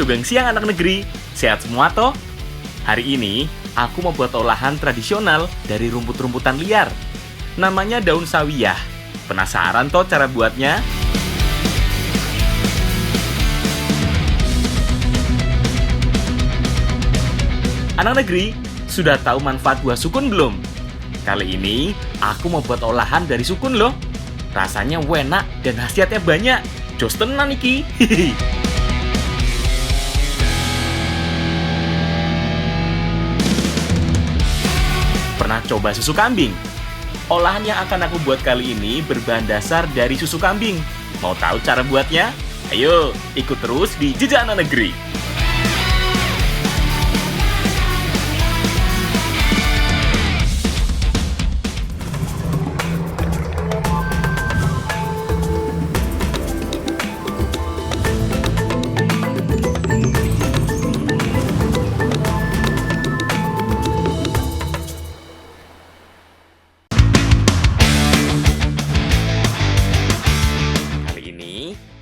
Sugeng siang anak negeri, sehat semua toh? Hari ini, aku mau buat olahan tradisional dari rumput-rumputan liar. Namanya daun sawiyah. Penasaran toh cara buatnya? Anak negeri, sudah tahu manfaat buah sukun belum? Kali ini, aku mau buat olahan dari sukun loh. Rasanya enak dan khasiatnya banyak. Jos tenan iki. Pernah coba susu kambing? Olahan yang akan aku buat kali ini berbahan dasar dari susu kambing. Mau tahu cara buatnya? Ayo, ikut terus di Jejak Anak Negeri.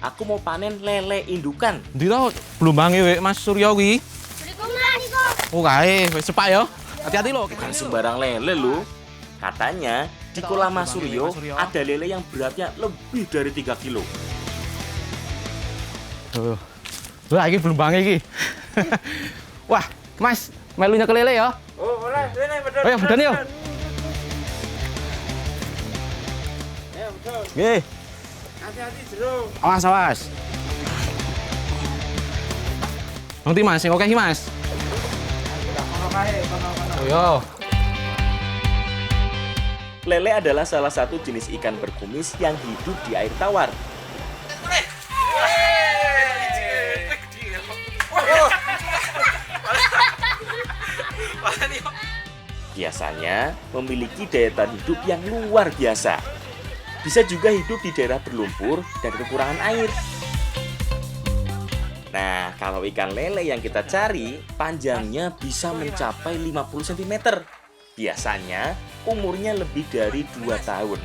Aku mau panen lele indukan. Ndi to blumbange wek Mas Suryo kuwi? Mriku Niko. Oh kae, wis cepak ya. Hati-hati lho. Bukan sembarang lele lho. Katanya di kolam Mas Suryo ada lele yang beratnya lebih dari 3 kilo. Wah, iki blumbange iki. Wah, Mas, melu nyekel lele ya? Oh, boleh. Sini, betul. Oh, ya, bedan ya. Ya, betul. Nggih. Hati-hati jeruk. Awas, awas. Nanti Mas, sing oke iki Mas. Kono kae, kono. Oh yo. Lele adalah salah satu jenis ikan berkumis yang hidup di air tawar. Biasanya memiliki daya tahan hidup yang luar biasa. Bisa juga hidup di daerah berlumpur dan kekurangan air. Nah, kalau ikan lele yang kita cari, panjangnya bisa mencapai 50 cm. Biasanya, umurnya lebih dari 2 tahun.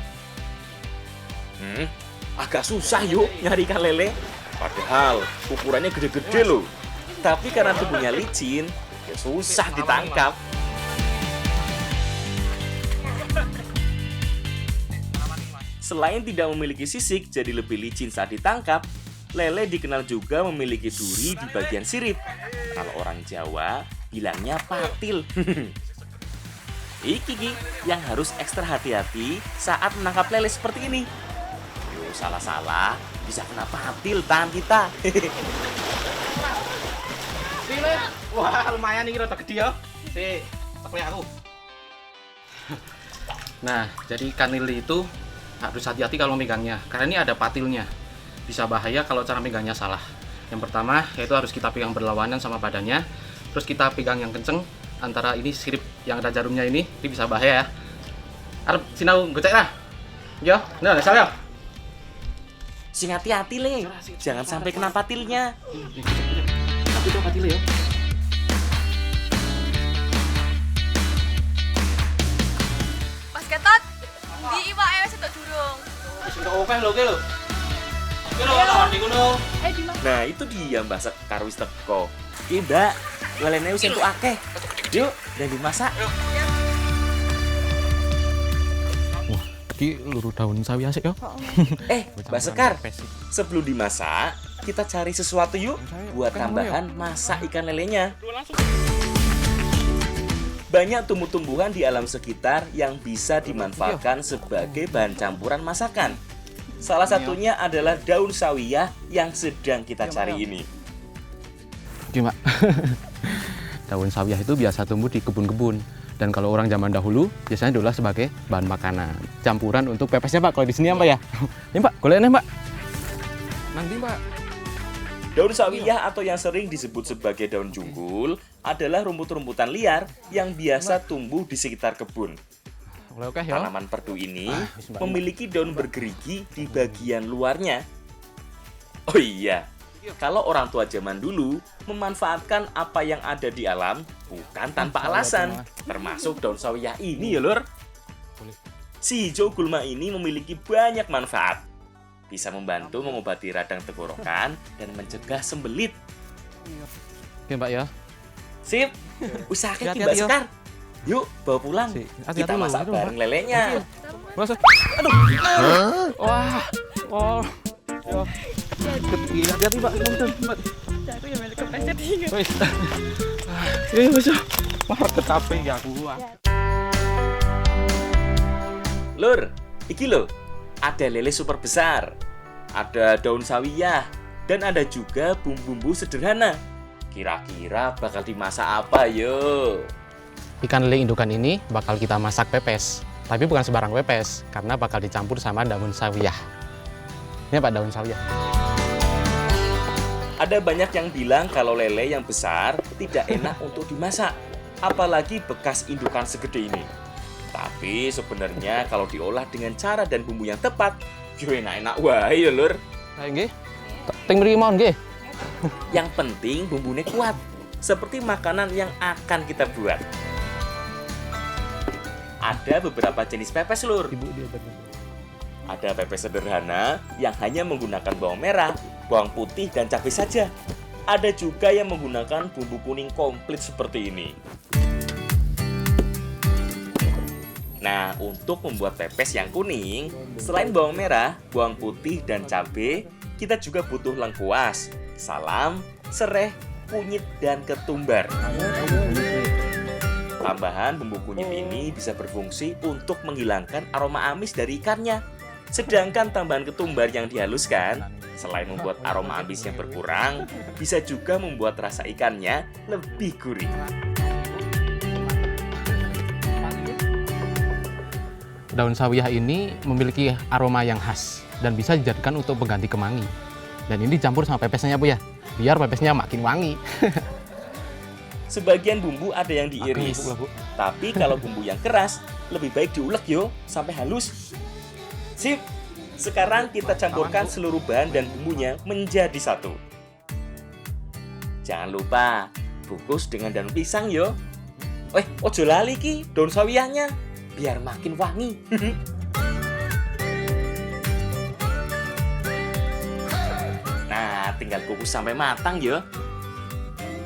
Agak susah yuk nyari ikan lele. Padahal, ukurannya gede-gede loh. Tapi karena tubuhnya licin, ya susah ditangkap. Selain tidak memiliki sisik jadi lebih licin saat ditangkap, lele dikenal juga memiliki duri di bagian sirip. Kalau orang Jawa bilangnya patil. Iki yang harus ekstra hati-hati saat menangkap lele seperti ini. Yo, salah-salah bisa kena patil tangan kita. Wah, lumayan iki rada gede ya. Si, teklek aku. Nah, jadi ikan lele itu harus hati-hati kalau megangnya, karena ini ada patilnya. Bisa bahaya kalau cara megangnya salah. Yang pertama, yaitu harus kita pegang berlawanan sama badannya. Terus kita pegang yang kenceng, antara ini sirip yang ada jarumnya ini bisa bahaya ya. Arep sinau gocek lah. Yo, nah, salah ya. Sing hati-hati le, jangan sampai kena patilnya. Tapi itu patilnya ya. Mas Gatot, di iwake wis entuk durung. Wis entuk oke lho ki lho. Ki lho lawan di kono. Dimas. Nah, itu dia Mbak Sekar wis teko. Ki, Mbak, lelene wis entuk akeh. Yuk, dan dimasak. Wah, iki luru daun sawi asik ya. Mbak Sekar, sebelum dimasak, kita cari sesuatu yuk buat tambahan masak ikan lelenya. Banyak tumbuh-tumbuhan di alam sekitar yang bisa dimanfaatkan sebagai bahan campuran masakan. Salah satunya adalah daun sawiyah yang sedang kita cari ini. Oke, Mbak. Daun sawiyah itu biasa tumbuh di kebun-kebun. Dan kalau orang zaman dahulu biasanya diolah sebagai bahan makanan. Campuran untuk pepesnya, Pak. Kalau di sini apa ya? Ini, Pak. Goleknya, Mbak. Nanti, Mbak. Daun sawiyah atau yang sering disebut sebagai daun junggul adalah rumput-rumputan liar yang biasa tumbuh di sekitar kebun. Oke, ya. Tanaman perdu ini memiliki daun bergerigi di bagian luarnya. Oh iya, kalau orang tua zaman dulu memanfaatkan apa yang ada di alam bukan tanpa alasan, termasuk daun sawiyah ini ya lur. Si hijau gulma ini memiliki banyak manfaat. Bisa membantu mengobati radang tenggorokan dan mencegah sembelit. Oke Mbak ya. Sip. Usahakan Hati-hati, Mbak yo. Sekar. Yuk, bawa pulang. Hati-hati Kita dulu, masak aduh, bareng lelenya. Mas, aduh. Wah. Oh. Yo. Hati-hati Mbak. Mbak. Aku yang melek kepleset ingat. Wis. Iya Mas. Wah, kecape ya aku. Lur, iki lho. Ada lele super besar. Ada daun sawiyah dan ada juga bumbu-bumbu sederhana. Kira-kira bakal dimasak apa yo? Ikan lele indukan ini bakal kita masak pepes. Tapi bukan sembarang pepes, karena bakal dicampur sama daun sawiyah. Ini Pak, daun sawiyah. Ada banyak yang bilang kalau lele yang besar tidak enak untuk dimasak, apalagi bekas indukan segede ini. Tapi sebenarnya kalau diolah dengan cara dan bumbu yang tepat, yo enak-enak wae ya, Lur. Kayak nggih. Ting mriki mawon nggih. Yang penting bumbunya kuat, seperti makanan yang akan kita buat. Ada beberapa jenis pepes, Lur. Ada pepes sederhana yang hanya menggunakan bawang merah, bawang putih, dan cabai saja. Ada juga yang menggunakan bumbu kuning komplit seperti ini. Nah, untuk membuat pepes yang kuning, selain bawang merah, bawang putih, dan cabai, kita juga butuh lengkuas, salam, sereh, kunyit, dan ketumbar. Tambahan bumbu kunyit ini bisa berfungsi untuk menghilangkan aroma amis dari ikannya. Sedangkan tambahan ketumbar yang dihaluskan, selain membuat aroma amis yang berkurang, bisa juga membuat rasa ikannya lebih gurih. Daun sawiyah ini memiliki aroma yang khas dan bisa dijadikan untuk pengganti kemangi. Dan ini dicampur sama pepesnya Bu ya, biar pepesnya makin wangi. Sebagian bumbu ada yang diiris, tapi kalau bumbu yang keras, lebih baik diulek yo, sampai halus. Sip, sekarang kita campurkan seluruh bahan dan bumbunya menjadi satu. Jangan lupa, bungkus dengan daun pisang yo. Ojo lali ki, daun sawiyahnya, biar makin wangi. Nah, tinggal kukus sampai matang yo.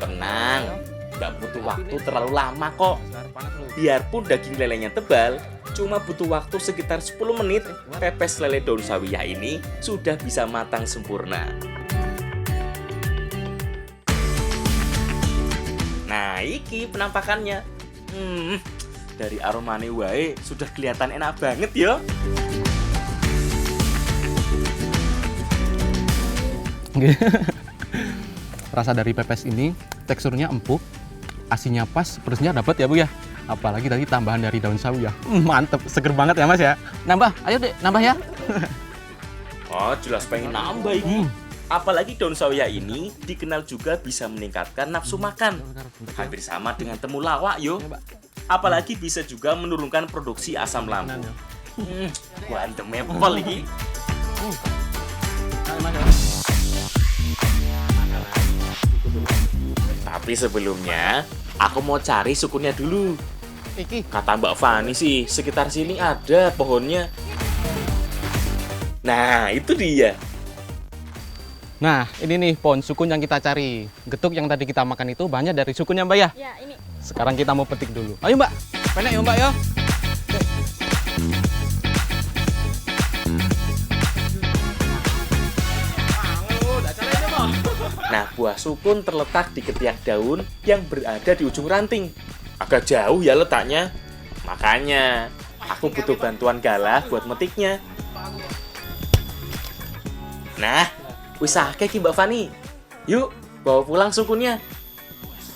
Tenang, nggak butuh waktu terlalu lama kok. Biarpun daging lelenya tebal, cuma butuh waktu sekitar 10 menit, pepes lele daun sawiyah ini sudah bisa matang sempurna. Nah, iki penampakannya. Dari aromane wae sudah kelihatan enak banget ya. Rasa dari pepes ini teksturnya empuk, asinnya pas, pedasnya dapat ya Bu ya. Apalagi tadi tambahan dari daun sawiyah. Mantep, seger banget ya Mas ya. Nambah, ayo deh, nambah ya. Oh, jelas pengen nambah ini. Apalagi daun sawiyah ini dikenal juga bisa meningkatkan nafsu makan. Hampir sama dengan temulawak yo. Apalagi bisa juga menurunkan produksi asam lambung. Mantep mepol ini. Tapi sebelumnya, aku mau cari sukunnya dulu. Kata Mbak Fani sih, sekitar sini ada pohonnya. Nah, itu dia. Nah, ini nih pohon sukun yang kita cari. Getuk yang tadi kita makan itu banyak dari sukunnya Mbak ya. Ya, ini. Sekarang kita mau petik dulu. Ayo Mbak, penek ya Mbak ya. Nah, buah sukun terletak di ketiak daun yang berada di ujung ranting. Agak jauh ya letaknya. Makanya, aku butuh bantuan Galah buat metiknya. Nah, wis akeh ki Mbak Fani. Yuk, bawa pulang sukunnya.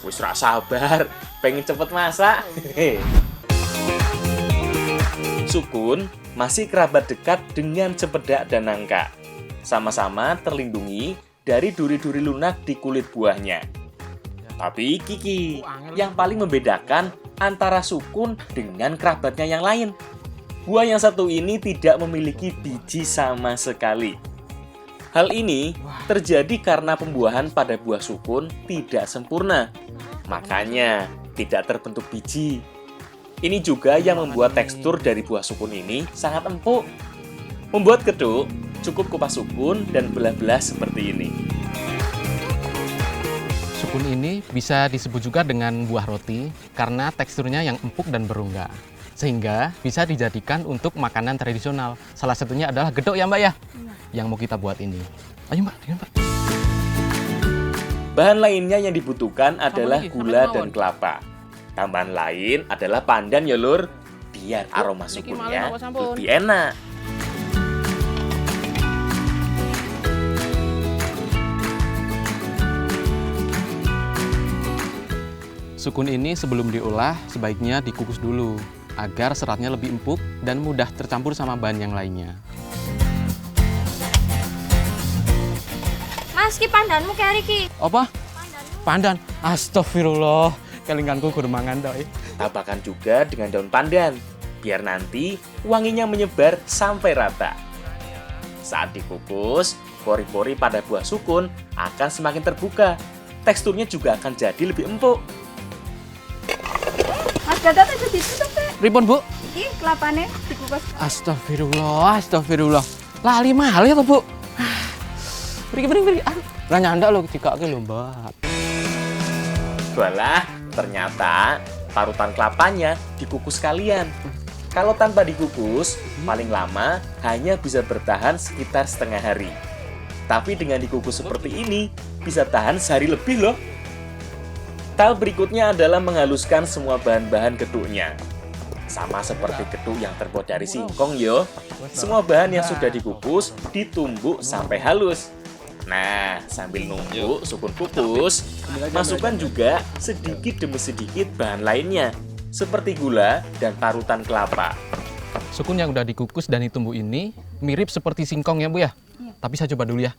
Wis ra sabar, pengen cepet masak. Sukun masih kerabat dekat dengan cempedak dan nangka. Sama-sama terlindungi dari duri-duri lunak di kulit buahnya. Tapi Kiki, yang paling membedakan antara sukun dengan kerabatnya yang lain. Buah yang satu ini tidak memiliki biji sama sekali. Hal ini terjadi karena pembuahan pada buah sukun tidak sempurna. Makanya tidak terbentuk biji. Ini juga yang membuat tekstur dari buah sukun ini sangat empuk. Membuat geduk, cukup kupas sukun dan belah-belah seperti ini. Sukun ini bisa disebut juga dengan buah roti karena teksturnya yang empuk dan berongga. Sehingga bisa dijadikan untuk makanan tradisional. Salah satunya adalah gedok ya Mbak ya? Yang mau kita buat ini. Ayo Mbak, dengan Mbak. Bahan lainnya yang dibutuhkan adalah lagi, gula sampai dan mawon. kelapa. Tambahan lain adalah pandan ya lur, biar aroma niki sukunnya malih, sampun. lebih enak. Sukun ini sebelum diolah sebaiknya dikukus dulu agar seratnya lebih empuk dan mudah tercampur sama bahan yang lainnya. Mas, ki pandanmu kayak iki. Apa? Pandanmu. Pandan. Astagfirullah. Kelinganku kudu mangan tok. Tambahkan juga dengan daun pandan, biar nanti wanginya menyebar sampai rata. Saat dikukus, pori-pori pada buah sukun akan semakin terbuka. Teksturnya juga akan jadi lebih empuk. Mas Gatot itu ditutup deh. Pripun, Bu? Iki kelapane dikukus. Astagfirullah, astagfirullah. Lali malih to, Bu. Beri. Lah nyandak lho dikake lho, Mbak. Walah, ternyata parutan kelapanya dikukus sekalian. Kalau tanpa dikukus, paling lama hanya bisa bertahan sekitar setengah hari. Tapi dengan dikukus seperti ini, bisa tahan sehari lebih loh. Tahap berikutnya adalah menghaluskan semua bahan-bahan geduknya. Sama seperti geduk yang terbuat dari singkong yo. Semua bahan yang sudah dikukus ditumbuk sampai halus. Nah, sambil nunggu sukun kukus, masukkan juga sedikit demi sedikit bahan lainnya, seperti gula dan parutan kelapa. Sukun yang udah dikukus dan ditumbuk ini mirip seperti singkong ya, Bu ya? Tapi saya coba dulu ya.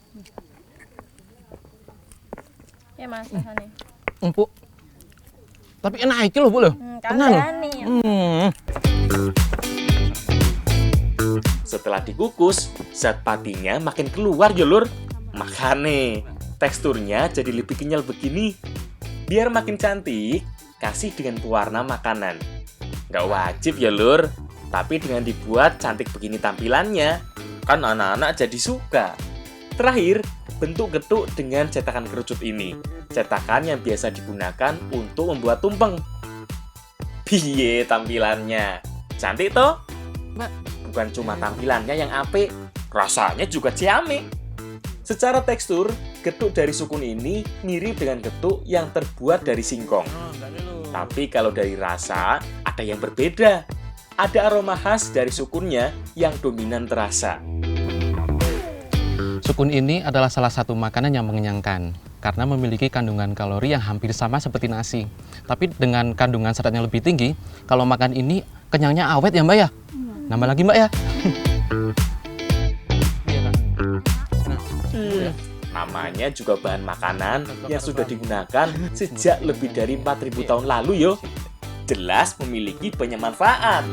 Ya Mas, rasane. Empuk. Tapi enak iki lho, Bu lho. Tenan lho. Setelah dikukus, zat patinya makin keluar ya lur. Makane, teksturnya jadi lebih kenyal begini. Biar makin cantik, kasih dengan pewarna makanan. Nggak wajib ya lur, tapi dengan dibuat cantik begini tampilannya, kan anak-anak jadi suka. Terakhir, bentuk getuk dengan cetakan kerucut ini. Cetakan yang biasa digunakan untuk membuat tumpeng. Piye tampilannya? Cantik toh? Mbak. Bukan cuma tampilannya yang apik, rasanya juga ciamik. Secara tekstur, getuk dari sukun ini mirip dengan getuk yang terbuat dari singkong. Tapi kalau dari rasa, ada yang berbeda. Ada aroma khas dari sukunnya yang dominan terasa. Sukun ini adalah salah satu makanan yang mengenyangkan karena memiliki kandungan kalori yang hampir sama seperti nasi. Tapi dengan kandungan seratnya lebih tinggi, kalau makan ini kenyangnya awet ya Mbak ya? Nambah lagi Mbak ya? Namanya juga bahan makanan yang sudah digunakan sejak lebih dari 4.000 tahun lalu yo. Jelas memiliki banyak manfaat.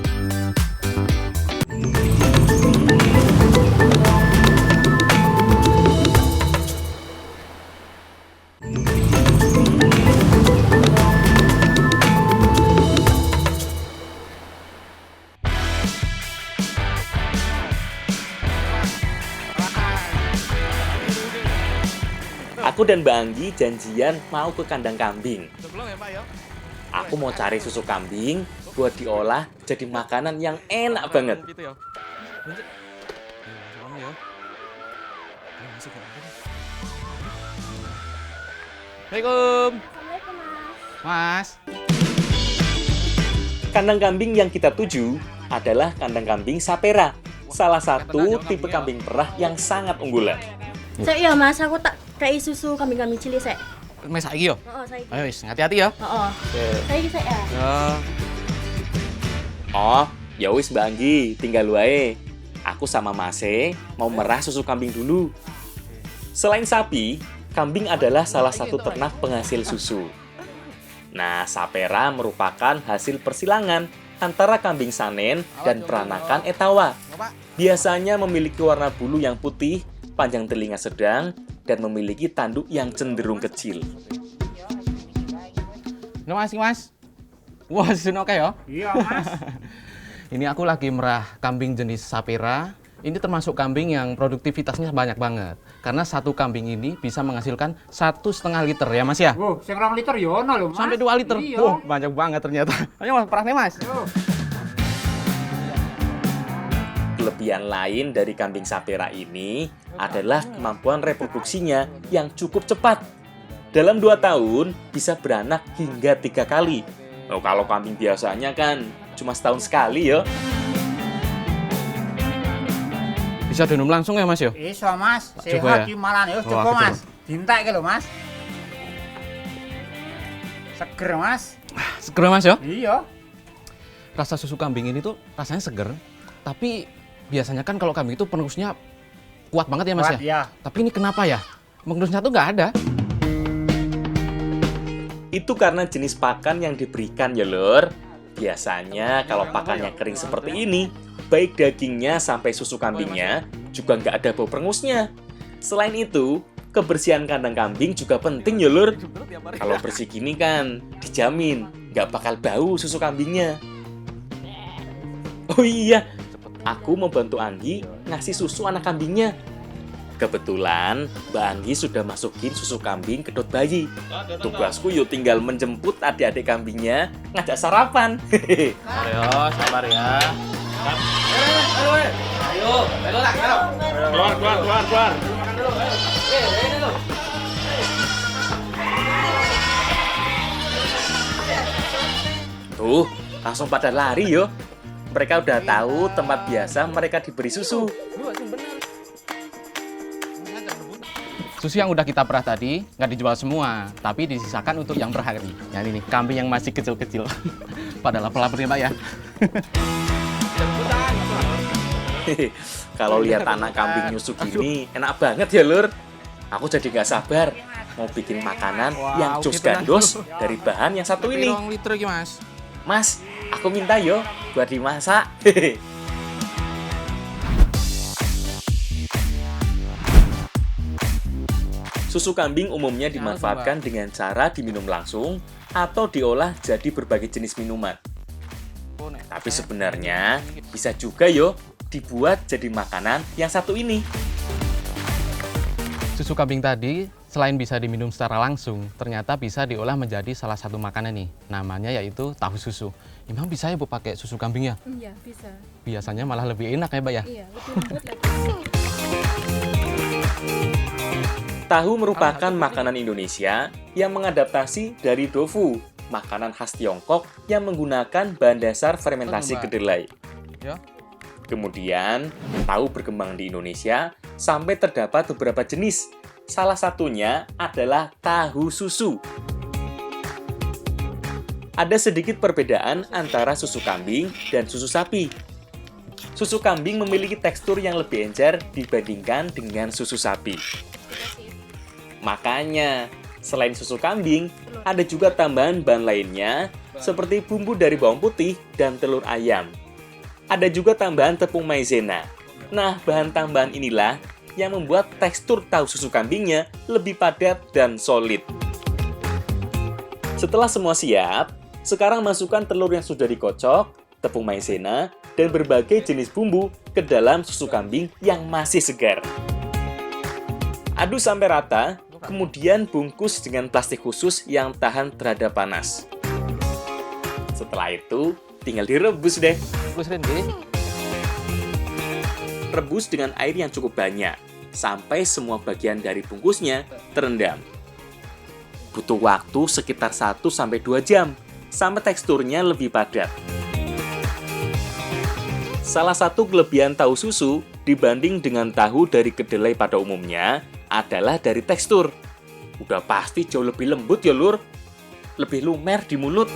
Aku dan Mbak Anggi janjian mau ke kandang kambing. Aku mau cari susu kambing buat diolah jadi makanan yang enak banget. Assalamualaikum. Assalamualaikum Mas. Mas. Kandang kambing yang kita tuju adalah kandang kambing Sapera, salah satu tipe kambing perah yang sangat unggulan. Sek ya Mas, aku tak kei susu kambing-kambing cilik sek. Mes saiki yo. Heeh, saiki. Ayo wis, hati-hati ya. Heeh. Saiki sek ya. Ya. Oh, ya wis Mbak Anggi, tinggal wae. Aku sama Mase mau merah susu kambing dulu. Selain sapi, kambing adalah salah satu ternak penghasil susu. Nah, Sapera merupakan hasil persilangan antara kambing Sanen dan peranakan Etawa. Biasanya memiliki warna bulu yang putih, panjang telinga sedang, dan memiliki tanduk yang cenderung kecil. No Mas. Wah, susun oke ya. Iya, Mas. Ini aku lagi merah kambing jenis Sapera Ini termasuk kambing yang produktivitasnya banyak banget. Karena satu kambing ini bisa menghasilkan 1,5 liter ya Mas ya? Oh, sing 2 liter ya ono lho, Mas. Sampai 2 liter. Iya. Wah, banyak banget ternyata. Ayo Mas, perahnya Mas. Yo. Kelebihan lain dari kambing Sapera ini adalah kemampuan reproduksinya yang cukup cepat. Dalam 2 tahun bisa beranak hingga 3 kali. Oh, kalau kambing biasanya kan cuma setahun sekali ya. Bisa diminum langsung ya Mas ya? Iso, Mas. Coba ya. Sehat iki malah yo, Wah, coba betul. Mas. Dintek lho, Mas. Seger, Mas. Seger Mas ya? Iya. Rasa susu kambing ini tuh rasanya seger, tapi biasanya kan kalau kambing itu pengususnya kuat banget ya Mas Kuat, ya? ya. Tapi ini kenapa ya? Pengususnya tuh nggak ada. Itu karena jenis pakan yang diberikan ya lur. Biasanya kalau pakannya kering seperti ini, baik dagingnya sampai susu kambingnya juga nggak ada bau perengusnya. Selain itu, kebersihan kandang kambing juga penting ya lur. Kalau bersih gini kan dijamin nggak bakal bau susu kambingnya. Oh iya, aku mau bantu Anggi ngasih susu anak kambingnya. Kebetulan Mbak Anggi sudah masukin susu kambing ke dot bayi. Tugasku yuk tinggal menjemput adik-adik kambingnya ngajak sarapan. Ayo, sabar ya. Ayo, Keluar. Tuh, langsung pada lari yo. Mereka udah tahu tempat biasa mereka diberi susu. Susu yang udah kita perah tadi nggak dijual semua, tapi disisakan untuk yang berhari. Yang ini nih, kambing yang masih kecil-kecil. Padahal lapar nih Pak ya. Kalau lihat anak kambing nyusu gini, enak banget ya lur. Aku jadi nggak sabar mau bikin makanan yang cus gandos dari bahan yang satu ini. 2 liter lagi Mas. Mas, aku minta yo buat dimasak. Susu kambing umumnya dimanfaatkan dengan cara diminum langsung atau diolah jadi berbagai jenis minuman. Tapi sebenarnya bisa juga yo dibuat jadi makanan yang satu ini. Susu kambing tadi selain bisa diminum secara langsung, ternyata bisa diolah menjadi salah satu makanan nih. Namanya yaitu tahu susu. Emang bisa ya Bu pakai susu kambing ya? Iya, bisa. Biasanya malah lebih enak ya Mbak ya? Iya, lebih lembut lagi. Tahu merupakan makanan Indonesia yang mengadaptasi dari tofu, makanan khas Tiongkok yang menggunakan bahan dasar fermentasi kedelai. Ya. Kemudian, tahu berkembang di Indonesia sampai terdapat beberapa jenis. Salah satunya adalah tahu susu. Ada sedikit perbedaan antara susu kambing dan susu sapi. Susu kambing memiliki tekstur yang lebih encer dibandingkan dengan susu sapi. Makanya, selain susu kambing, ada juga tambahan bahan lainnya seperti bumbu dari bawang putih dan telur ayam. Ada juga tambahan tepung maizena. Nah, bahan tambahan inilah yang membuat tekstur tahu susu kambingnya lebih padat dan solid. Setelah semua siap, sekarang masukkan telur yang sudah dikocok, tepung maizena, dan berbagai jenis bumbu ke dalam susu kambing yang masih segar. Aduk sampai rata, kemudian bungkus dengan plastik khusus yang tahan terhadap panas. Setelah itu, tinggal direbus deh. Rebus dengan air yang cukup banyak, sampai semua bagian dari bungkusnya terendam. Butuh waktu sekitar 1-2 jam, sampai teksturnya lebih padat. Salah satu kelebihan tahu susu dibanding dengan tahu dari kedelai pada umumnya adalah dari tekstur. Udah pasti jauh lebih lembut ya lur, lebih lumer di mulut.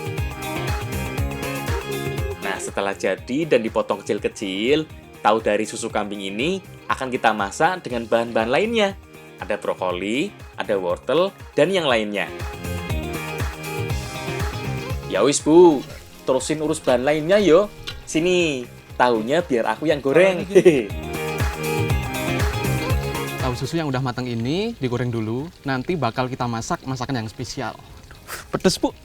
Nah, setelah jadi dan dipotong kecil-kecil, tahu dari susu kambing ini akan kita masak dengan bahan-bahan lainnya. Ada brokoli, ada wortel, dan yang lainnya. Ya wis Bu, terusin urus bahan lainnya yo. Sini, tahunya biar aku yang goreng. Tahu susu yang udah matang ini digoreng dulu, nanti bakal kita masak masakan yang spesial. Pedes Bu.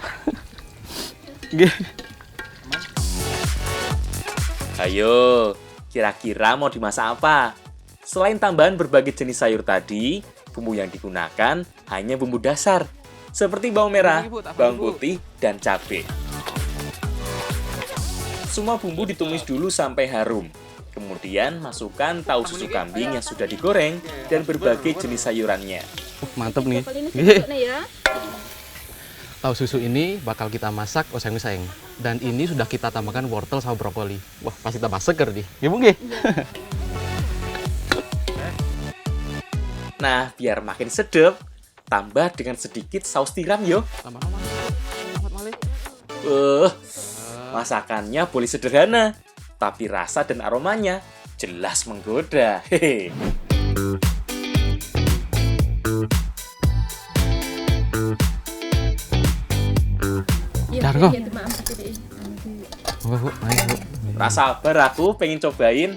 Ayo, Kira-kira mau dimasak apa? Selain tambahan berbagai jenis sayur tadi, bumbu yang digunakan hanya bumbu dasar, seperti bawang merah, bawang putih, dan cabai. Semua bumbu ditumis dulu sampai harum. Kemudian masukkan tahu susu kambing yang sudah digoreng dan berbagai jenis sayurannya. Mantep nih. Tahu susu ini bakal kita masak oseng-oseng. Dan ini sudah kita tambahkan wortel sama brokoli. Wah, pasti tambah seger nih. Ya, Bung? Nah, biar makin sedap, tambah dengan sedikit saus tiram yo. Masakannya boleh sederhana, tapi rasa dan aromanya jelas menggoda. Hehe. Dargo. Rasa sabar aku pengen cobain.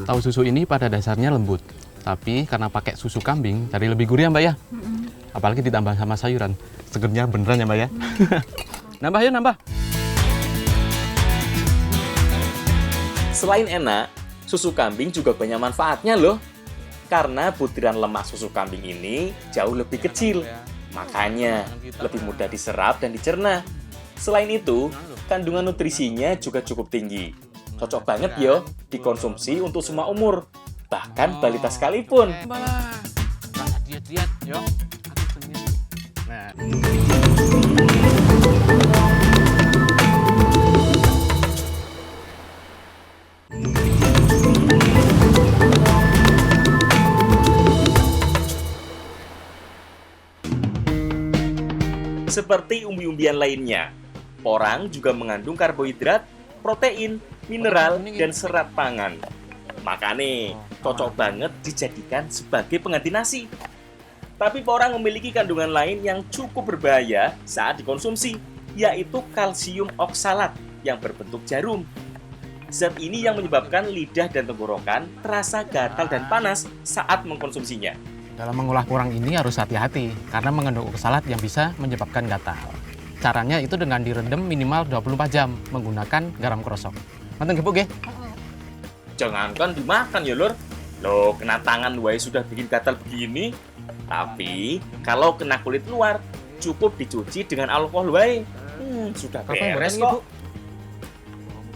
Tahu susu ini pada dasarnya lembut, tapi karena pakai susu kambing jadi lebih gurih ya Mbak ya. Apalagi ditambah sama sayuran, segernya beneran ya Mbak ya. Nambah yuk, nambah. Selain enak, susu kambing juga banyak manfaatnya loh. Karena butiran lemak susu kambing ini jauh lebih kecil, makanya lebih mudah diserap dan dicerna. Selain itu, kandungan nutrisinya juga cukup tinggi. Cocok banget yo dikonsumsi untuk semua umur, bahkan balita sekalipun. Diet-diet, yo. Nah. Seperti umbi-umbian lainnya, porang juga mengandung karbohidrat, protein, mineral, dan serat pangan. Makanya, cocok banget dijadikan sebagai pengganti nasi. Tapi porang memiliki kandungan lain yang cukup berbahaya saat dikonsumsi, yaitu kalsium oksalat yang berbentuk jarum. Zat ini yang menyebabkan lidah dan tenggorokan terasa gatal dan panas saat mengkonsumsinya. Dalam mengolah porang ini harus hati-hati karena mengandung oksalat yang bisa menyebabkan gatal. Caranya itu dengan direndam minimal 24 jam menggunakan garam krosok. Manteng gebuk ya? Jangankan dimakan ya lur. Loh, kena tangan wae sudah bikin gatal begini. Tapi kalau kena kulit luar, cukup dicuci dengan alkohol wae. Sudah beres kok.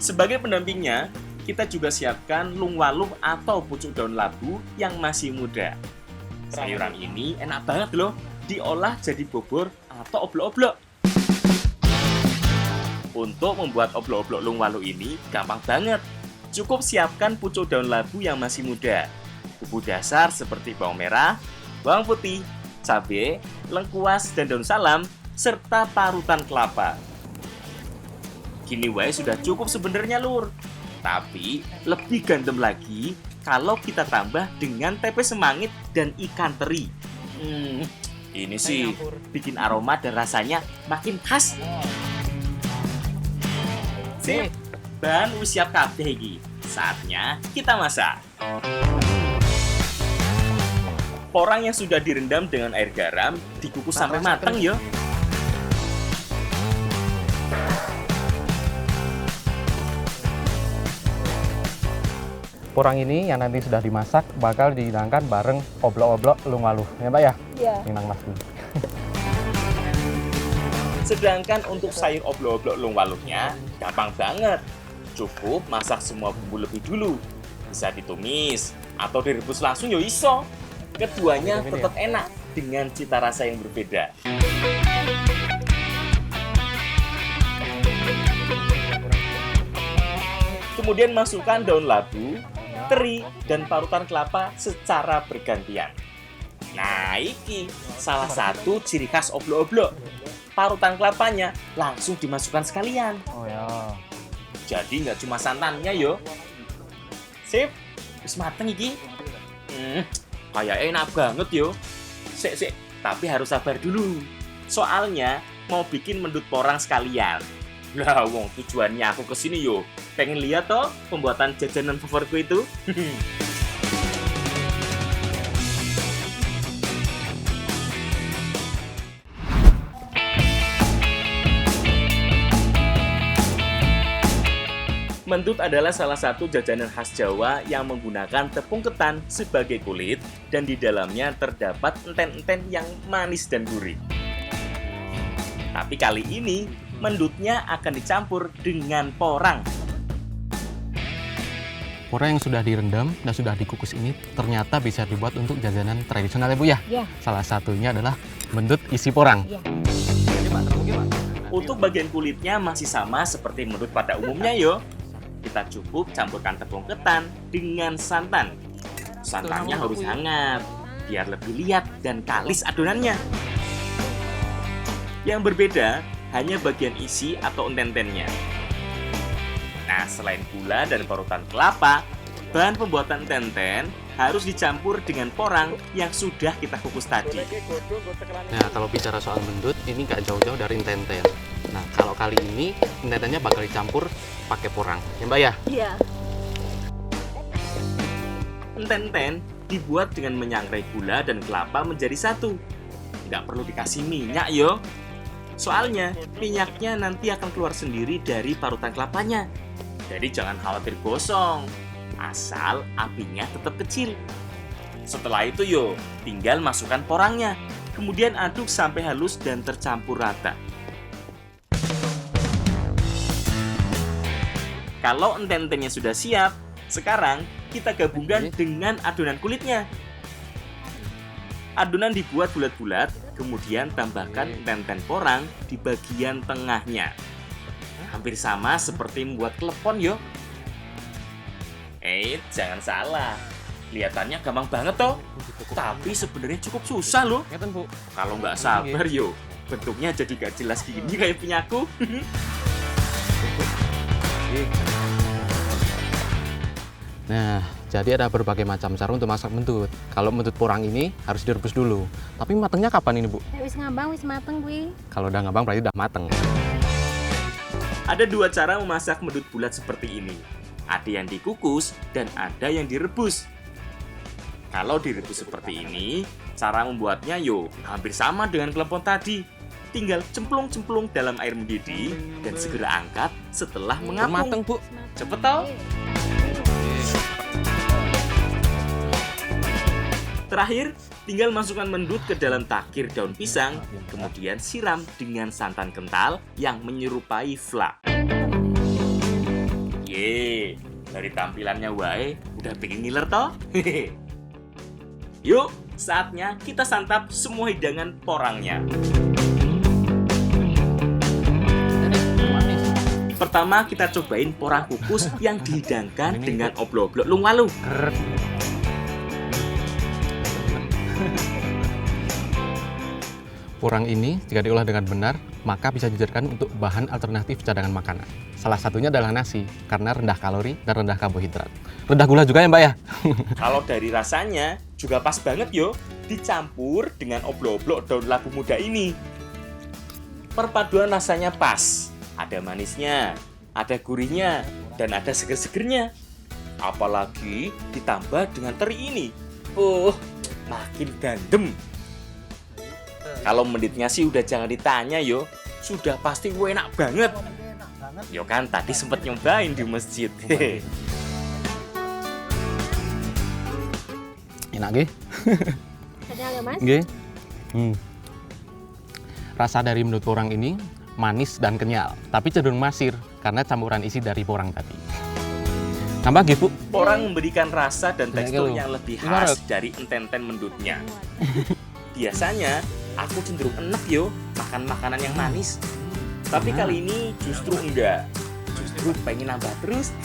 Sebagai pendampingnya, kita juga siapkan lungwaluh atau pucuk daun labu yang masih muda. Sayuran ini enak banget loh, diolah jadi bubur atau oblok-oblok. Untuk membuat oblok-oblok lungwaluh ini gampang banget. Cukup siapkan pucuk daun labu yang masih muda, bumbu dasar seperti bawang merah, bawang putih, cabai, lengkuas, dan daun salam, serta parutan kelapa. Gini wae sudah cukup sebenarnya lur. Tapi lebih gandem lagi kalau kita tambah dengan tempe semangit dan ikan teri. Ini sih bikin aroma dan rasanya makin khas. Sip, bahan wis siap kabeh iki. Saatnya kita masak. Porang yang sudah direndam dengan air garam dikukus sampai matang ya. Porang ini yang nanti sudah dimasak bakal dihidangkan bareng oblok-oblok lungwaluh. Ya Mbak ya? Iya. Minang Mas. Sedangkan untuk sayur oblok-oblok lungwaluhnya gampang banget. Cukup masak semua bumbu lebih dulu. Bisa ditumis atau direbus langsung ya iso. Keduanya tetap enak dengan cita rasa yang berbeda. Kemudian masukkan daun labu, teri, dan parutan kelapa secara bergantian. Nah, iki salah satu ciri khas oblok-oblok. Parutan kelapanya langsung dimasukkan sekalian. Oh ya. Jadi nggak cuma santannya yo. Sip, wis mateng iki. Kayak enak banget yo. Sik, tapi harus sabar dulu. Soalnya mau bikin mendut porang sekalian. Lah, wong tujuannya aku kesini yo. Pengen lihat toh pembuatan jajanan favoritku itu. Mendut adalah salah satu jajanan khas Jawa yang menggunakan tepung ketan sebagai kulit dan di dalamnya terdapat enten-enten yang manis dan gurih. Tapi kali ini mendutnya akan dicampur dengan porang. Porang yang sudah direndam dan sudah dikukus ini ternyata bisa dibuat untuk jajanan tradisional ya Bu ya? Iya. Salah satunya adalah mendut isi porang. Iya. Untuk bagian kulitnya masih sama seperti mendut pada umumnya yo. Kita cukup campurkan tepung ketan dengan santan. Santannya harus hangat, biar lebih liat dan kalis adonannya. Yang berbeda hanya bagian isi atau enten-entennya. Nah, selain gula dan parutan kelapa, bahan pembuatan enten-enten harus dicampur dengan porang yang sudah kita kukus tadi. Nah, kalau bicara soal mendut, ini nggak jauh-jauh dari enten-enten. Nah, kalau kali ini enten-entennya bakal dicampur pakai porang. Ya Mbak ya? Iya. Enten-enten dibuat dengan menyangrai gula dan kelapa menjadi satu. Nggak perlu dikasih minyak yo. Soalnya minyaknya nanti akan keluar sendiri dari parutan kelapanya. Jadi jangan khawatir gosong, asal apinya tetap kecil. Setelah itu yo, tinggal masukkan porangnya. Kemudian aduk sampai halus dan tercampur rata. Kalau enten-entennya sudah siap, sekarang kita gabungkan dengan adonan kulitnya. Adonan dibuat bulat-bulat, kemudian tambahkan enten-enten porang di bagian tengahnya. Hampir sama seperti membuat klepon yo. Jangan salah. Kelihatannya gampang banget toh. Tapi sebenarnya cukup susah loh. Kalau nggak sabar yo, bentuknya jadi gak jelas gini kayak punyaku. Nah, jadi ada berbagai macam cara untuk masak mendut. Kalau mendut porang ini harus direbus dulu. Tapi matangnya kapan ini Bu? Wis ngambang, wis mateng kuwi. Kalau udah ngambang berarti udah mateng. Ada dua cara memasak mendut bulat seperti ini. Ada yang dikukus dan ada yang direbus. Kalau direbus seperti ini, cara membuatnya yo hampir sama dengan klepon tadi. Tinggal cemplung-cemplung dalam air mendidih dan segera angkat setelah mengapung. Mateng Bu. Cepet tau? Terakhir, tinggal masukkan mendut ke dalam takir daun pisang, kemudian siram dengan santan kental yang menyerupai fla. Yeay, dari tampilannya wae udah pengen ngiler toh? Yuk, saatnya kita santap semua hidangan porangnya. Pertama kita cobain porang kukus yang dihidangkan dengan oblok-oblok lung-walu. Porang ini jika diolah dengan benar, maka bisa dijadikan untuk bahan alternatif cadangan makanan. Salah satunya adalah nasi, karena rendah kalori dan rendah karbohidrat. Rendah gula juga ya Mbak ya? Kalau dari rasanya juga pas banget yo, dicampur dengan oblok-oblok daun labu muda ini. Perpaduan rasanya pas, ada manisnya, ada gurihnya, dan ada seger-segernya. Apalagi ditambah dengan teri ini. Makin gandem. Kalau menditnya sih udah jangan ditanya yo, sudah pasti enak banget. Yo kan tadi sempet nyobain di masjid. Enak nggih? Ada ya Mas? Nggih. Rasa dari mendut porang ini manis dan kenyal, tapi cenderung masir karena campuran isi dari porang tadi. Tambah nggih Bu? Porang memberikan rasa dan tekstur Lho. yang lebih Gimana? khas dari enten-enten mendutnya. Biasanya aku cenderung enek yo makan makanan yang manis. Tapi kali ini justru enggak. Justru pengen nambah terus.